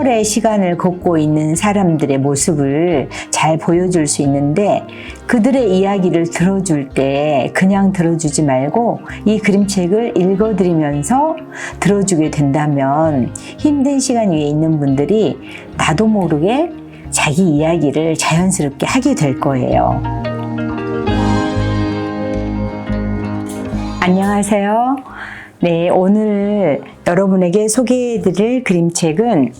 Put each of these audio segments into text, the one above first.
세월의 시간을 걷고 있는 사람들의 모습을 잘 보여줄 수 있는데, 그들의 이야기를 들어줄 때 그냥 들어주지 말고 이 그림책을 읽어드리면서 들어주게 된다면 힘든 시간 위에 있는 분들이 나도 모르게 자기 이야기를 자연스럽게 하게 될 거예요. 안녕하세요. 네, 오늘 여러분에게 소개해드릴 그림책은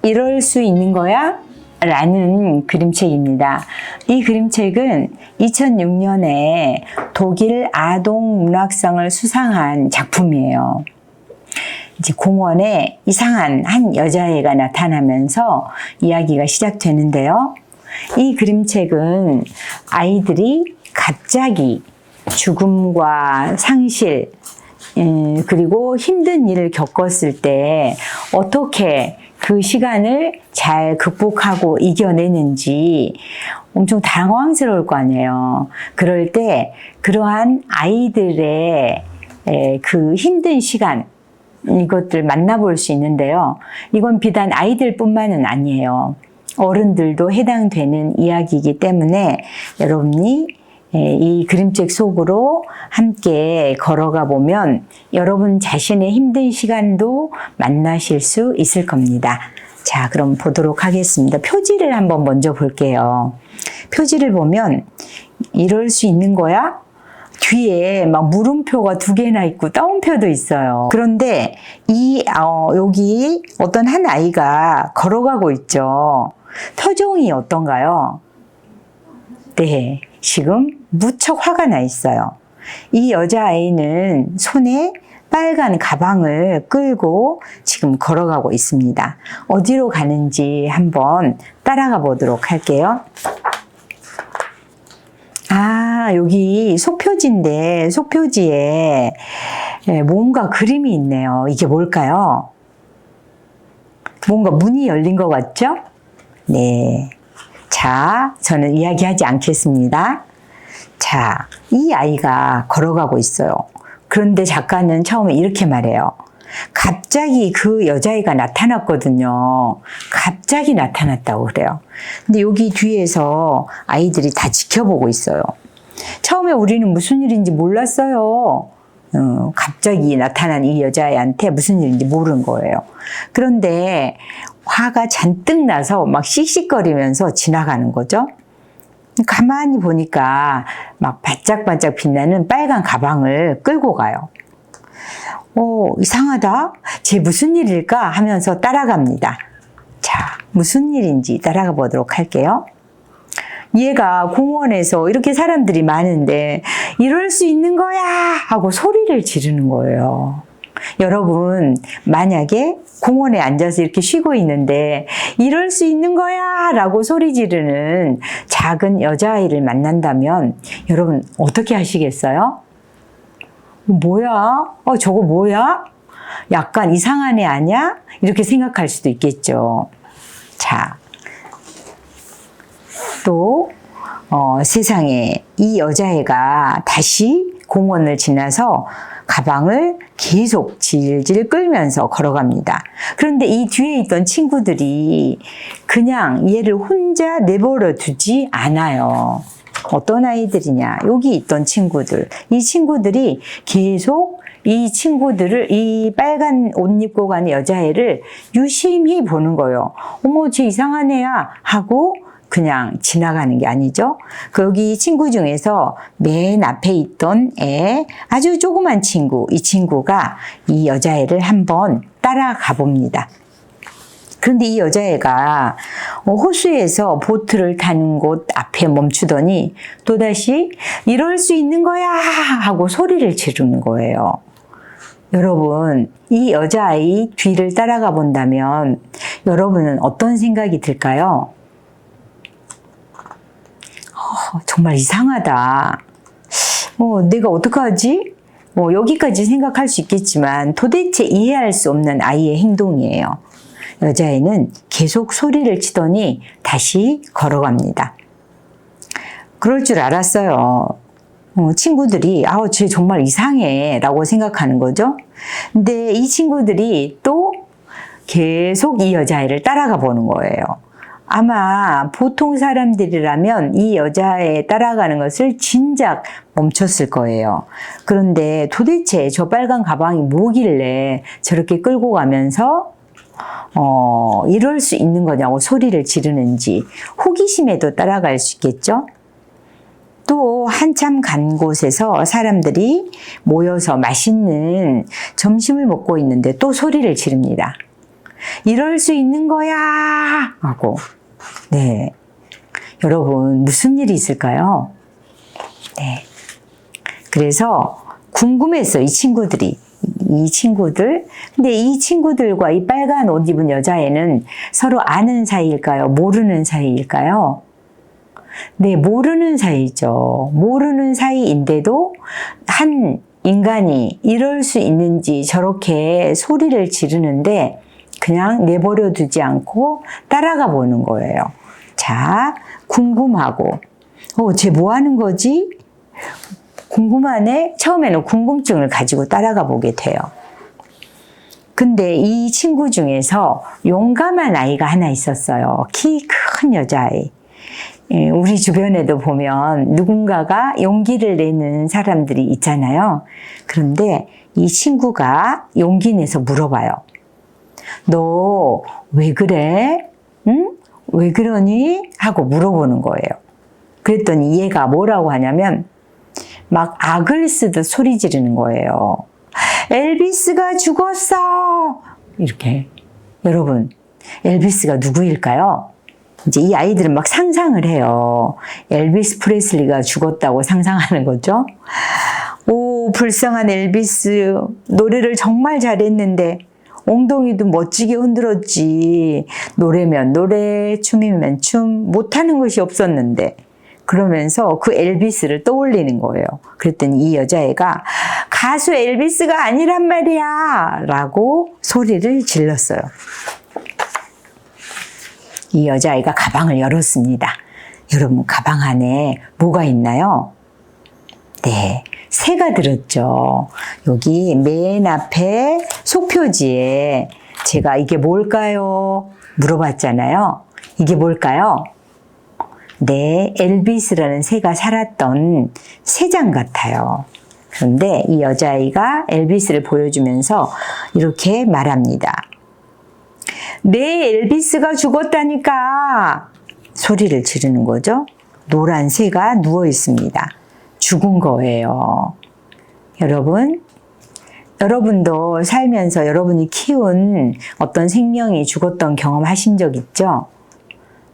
이럴 수 있는 거야? 라는 그림책입니다. 이 그림책은 2006년에 독일 아동 문학상을 수상한 작품이에요. 이제 공원에 이상한 한 여자애가 나타나면서 이야기가 시작되는데요. 이 그림책은 아이들이 갑자기 죽음과 상실, 그리고 힘든 일을 겪었을 때 어떻게 그 시간을 잘 극복하고 이겨내는지 엄청 당황스러울 거 아니에요. 그럴 때 그러한 아이들의 그 힘든 시간, 이것들 만나볼 수 있는데요. 이건 비단 아이들뿐만은 아니에요. 어른들도 해당되는 이야기이기 때문에 여러분이 이 그림책 속으로 함께 걸어가 보면 여러분 자신의 힘든 시간도 만나실 수 있을 겁니다. 자, 그럼 보도록 하겠습니다. 표지를 한번 먼저 볼게요. 표지를 보면 이럴 수 있는 거야? 뒤에 막 물음표가 2개나 있고 따옴표도 있어요. 그런데 여기 어떤 한 아이가 걸어가고 있죠. 표정이 어떤가요? 네, 지금 무척 화가 나 있어요. 이 여자아이는 손에 빨간 가방을 끌고 지금 걸어가고 있습니다. 어디로 가는지 한번 따라가 보도록 할게요. 아, 여기 속표지인데 속표지에 뭔가 그림이 있네요. 이게 뭘까요? 뭔가 문이 열린 것 같죠? 네. 자, 저는 이야기하지 않겠습니다. 자, 이 아이가 걸어가고 있어요. 그런데 작가는 처음에 이렇게 말해요. 갑자기 그 여자애가 나타났거든요. 갑자기 나타났다고 그래요. 근데 여기 뒤에서 아이들이 다 지켜보고 있어요. 처음에 우리는 무슨 일인지 몰랐어요. 갑자기 나타난 이 여자애한테 무슨 일인지 모르는 거예요. 그런데 화가 잔뜩 나서 막 씩씩거리면서 지나가는 거죠. 가만히 보니까 막 반짝반짝 빛나는 빨간 가방을 끌고 가요. 이상하다. 쟤 무슨 일일까? 하면서 따라갑니다. 자, 무슨 일인지 따라가 보도록 할게요. 얘가 공원에서 이렇게 사람들이 많은데 이럴 수 있는 거야 하고 소리를 지르는 거예요. 여러분, 만약에 공원에 앉아서 이렇게 쉬고 있는데 이럴 수 있는 거야 라고 소리 지르는 작은 여자아이를 만난다면 여러분 어떻게 하시겠어요? 뭐야? 저거 뭐야? 약간 이상한 애 아니야? 이렇게 생각할 수도 있겠죠. 자, 또 세상에 이 여자애가 다시 공원을 지나서 가방을 계속 질질 끌면서 걸어갑니다. 그런데 이 뒤에 있던 친구들이 그냥 얘를 혼자 내버려 두지 않아요. 어떤 아이들이냐? 여기 있던 친구들. 이 친구들이 계속 이 빨간 옷 입고 가는 여자애를 유심히 보는 거예요. 어머, 쟤 이상한 애야 하고 그냥 지나가는 게 아니죠. 거기 친구 중에서 맨 앞에 있던 아주 조그만 친구, 이 친구가 이 여자애를 한번 따라가 봅니다. 그런데 이 여자애가 호수에서 보트를 타는 곳 앞에 멈추더니 또다시 이럴 수 있는 거야 하고 소리를 지르는 거예요. 여러분, 이 여자아이 뒤를 따라가 본다면 여러분은 어떤 생각이 들까요? 정말 이상하다. 내가 어떡하지? 여기까지 생각할 수 있겠지만 도대체 이해할 수 없는 아이의 행동이에요. 여자애는 계속 소리를 치더니 다시 걸어갑니다. 그럴 줄 알았어요. 친구들이 쟤 정말 이상해 라고 생각하는 거죠. 근데 이 친구들이 또 계속 이 여자애를 따라가 보는 거예요. 아마 보통 사람들이라면 이 여자애 따라가는 것을 진작 멈췄을 거예요. 그런데 도대체 저 빨간 가방이 뭐길래 저렇게 끌고 가면서 이럴 수 있는 거냐고 소리를 지르는지 호기심에도 따라갈 수 있겠죠? 또 한참 간 곳에서 사람들이 모여서 맛있는 점심을 먹고 있는데 또 소리를 지릅니다. 이럴 수 있는 거야! 하고. 네. 여러분, 무슨 일이 있을까요? 네. 그래서 궁금했어요, 이 친구들. 근데 이 친구들과 이 빨간 옷 입은 여자애는 서로 아는 사이일까요? 모르는 사이일까요? 네, 모르는 사이죠. 모르는 사이인데도 한 인간이 이럴 수 있는지 저렇게 소리를 지르는데 그냥 내버려 두지 않고 따라가 보는 거예요. 자, 궁금하고, 쟤 뭐 하는 거지? 궁금하네? 처음에는 궁금증을 가지고 따라가 보게 돼요. 근데 이 친구 중에서 용감한 아이가 하나 있었어요. 키 큰 여자아이. 우리 주변에도 보면 누군가가 용기를 내는 사람들이 있잖아요. 그런데 이 친구가 용기 내서 물어봐요. 너 왜 그래? 응? 왜 그러니? 하고 물어보는 거예요. 그랬더니 얘가 뭐라고 하냐면 막 악을 쓰듯 소리 지르는 거예요. 엘비스가 죽었어! 이렇게. 여러분, 엘비스가 누구일까요? 이제 이 아이들은 막 상상을 해요. 엘비스 프레슬리가 죽었다고 상상하는 거죠. 오, 불쌍한 엘비스. 노래를 정말 잘했는데 엉덩이도 멋지게 흔들었지. 노래면 노래, 춤이면 춤, 못하는 것이 없었는데. 그러면서 그 엘비스를 떠올리는 거예요. 그랬더니 이 여자애가 가수 엘비스가 아니란 말이야! 라고 소리를 질렀어요. 이 여자아이가 가방을 열었습니다. 여러분, 가방 안에 뭐가 있나요? 네, 새가 들었죠. 여기 맨 앞에 속표지에 제가 이게 뭘까요? 물어봤잖아요. 이게 뭘까요? 네, 엘비스라는 새가 살았던 새장 같아요. 그런데 이 여자아이가 엘비스를 보여주면서 이렇게 말합니다. 네, 엘비스가 죽었다니까! 소리를 지르는 거죠. 노란 새가 누워 있습니다. 죽은 거예요. 여러분도 살면서 여러분이 키운 어떤 생명이 죽었던 경험 하신 적 있죠?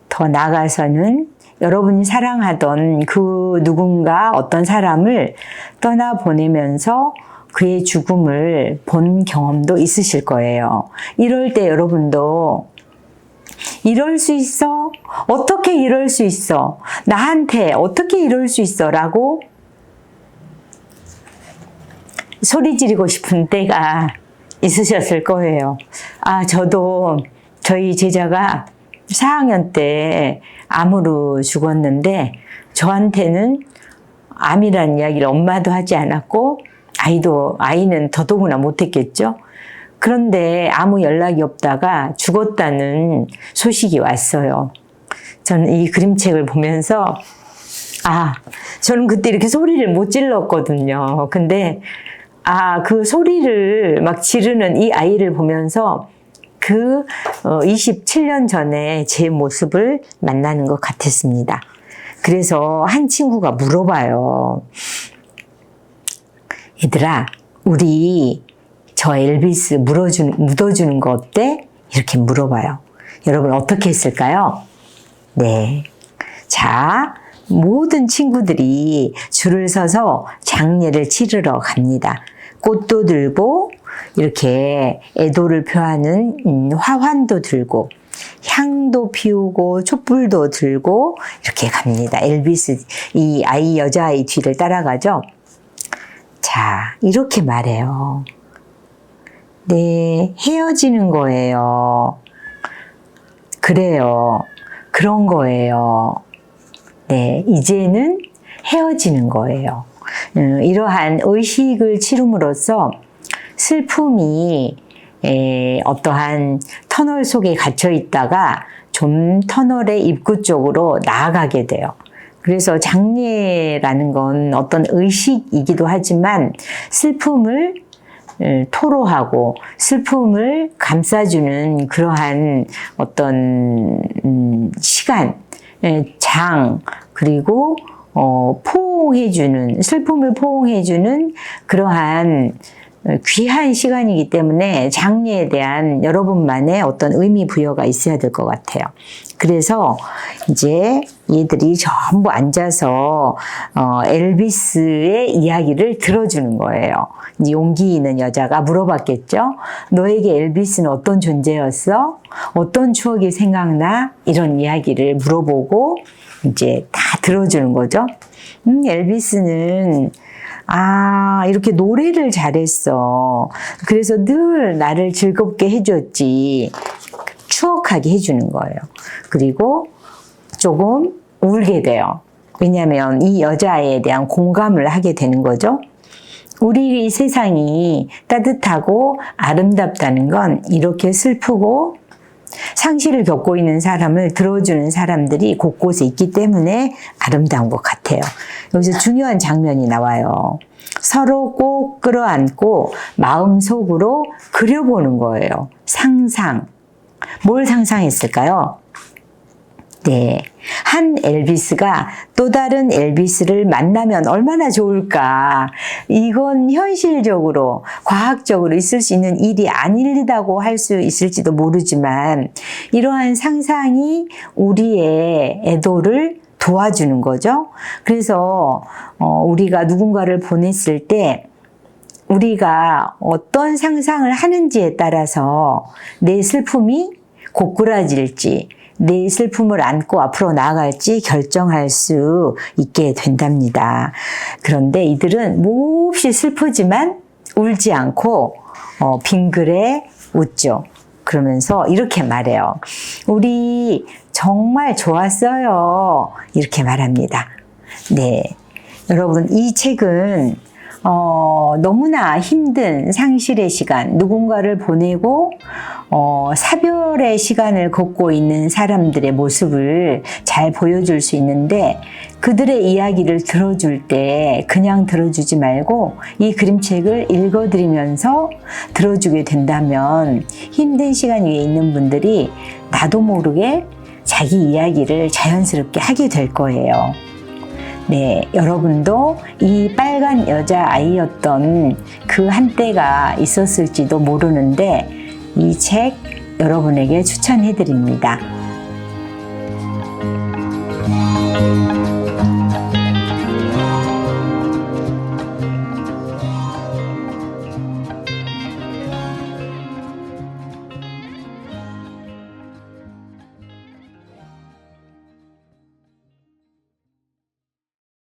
더 나아가서는 여러분이 사랑하던 그 누군가 어떤 사람을 떠나보내면서 그의 죽음을 본 경험도 있으실 거예요. 이럴 때 여러분도 이럴 수 있어? 어떻게 이럴 수 있어? 나한테 어떻게 이럴 수 있어? 라고 소리 지르고 싶은 때가 있으셨을 거예요. 저도 저희 제자가 4학년 때 암으로 죽었는데 저한테는 암이라는 이야기를 엄마도 하지 않았고 아이는 더더구나 못했겠죠. 그런데 아무 연락이 없다가 죽었다는 소식이 왔어요. 저는 이 그림책을 보면서 저는 그때 이렇게 소리를 못 질렀거든요. 근데 그 소리를 막 지르는 이 아이를 보면서 27년 전에 제 모습을 만나는 것 같았습니다. 그래서 한 친구가 물어봐요. 얘들아, 우리 저 엘비스 묻어주는 거 어때? 이렇게 물어봐요. 여러분 어떻게 했을까요? 네. 자, 모든 친구들이 줄을 서서 장례를 치르러 갑니다. 꽃도 들고 이렇게 애도를 표하는 화환도 들고 향도 피우고 촛불도 들고 이렇게 갑니다. 엘비스 이 여자아이 뒤를 따라가죠. 자, 이렇게 말해요. 네, 헤어지는 거예요. 그래요. 그런 거예요. 네, 이제는 헤어지는 거예요. 이러한 의식을 치름으로써 슬픔이 어떠한 터널 속에 갇혀 있다가 좀 터널의 입구 쪽으로 나아가게 돼요. 그래서 장례라는 건 어떤 의식이기도 하지만 슬픔을 토로하고 슬픔을 감싸주는 그러한 어떤 시간, 장, 그리고 포옹해주는, 슬픔을 포옹해주는 그러한 귀한 시간이기 때문에 장례에 대한 여러분만의 어떤 의미 부여가 있어야 될 것 같아요. 그래서 이제 얘들이 전부 앉아서 엘비스의 이야기를 들어주는 거예요. 이제 용기 있는 여자가 물어봤겠죠. 너에게 엘비스는 어떤 존재였어? 어떤 추억이 생각나? 이런 이야기를 물어보고 이제 다 들어주는 거죠. 엘비스는 이렇게 노래를 잘했어. 그래서 늘 나를 즐겁게 해줬지. 추억하게 해주는 거예요. 그리고 조금 울게 돼요. 왜냐하면 이 여자에 대한 공감을 하게 되는 거죠. 우리 세상이 따뜻하고 아름답다는 건 이렇게 슬프고 상실을 겪고 있는 사람을 들어주는 사람들이 곳곳에 있기 때문에 아름다운 것 같아요. 여기서 중요한 장면이 나와요. 서로 꼭 끌어안고 마음속으로 그려보는 거예요. 상상. 뭘 상상했을까요? 네. 한 엘비스가 또 다른 엘비스를 만나면 얼마나 좋을까. 이건 현실적으로, 과학적으로 있을 수 있는 일이 아니다고 할 수 있을지도 모르지만 이러한 상상이 우리의 애도를 도와주는 거죠. 그래서 우리가 누군가를 보냈을 때 우리가 어떤 상상을 하는지에 따라서 내 슬픔이 고꾸라질지 내 슬픔을 안고 앞으로 나아갈지 결정할 수 있게 된답니다. 그런데 이들은 몹시 슬프지만 울지 않고 빙그레 웃죠. 그러면서 이렇게 말해요. 우리 정말 좋았어요. 이렇게 말합니다. 네, 여러분 이 책은 너무나 힘든 상실의 시간, 누군가를 보내고 사별의 시간을 걷고 있는 사람들의 모습을 잘 보여줄 수 있는데 그들의 이야기를 들어줄 때 그냥 들어주지 말고 이 그림책을 읽어드리면서 들어주게 된다면 힘든 시간 위에 있는 분들이 나도 모르게 자기 이야기를 자연스럽게 하게 될 거예요. 네, 여러분도 이 빨간 여자아이였던 그 한때가 있었을지도 모르는데 이 책 여러분에게 추천해 드립니다.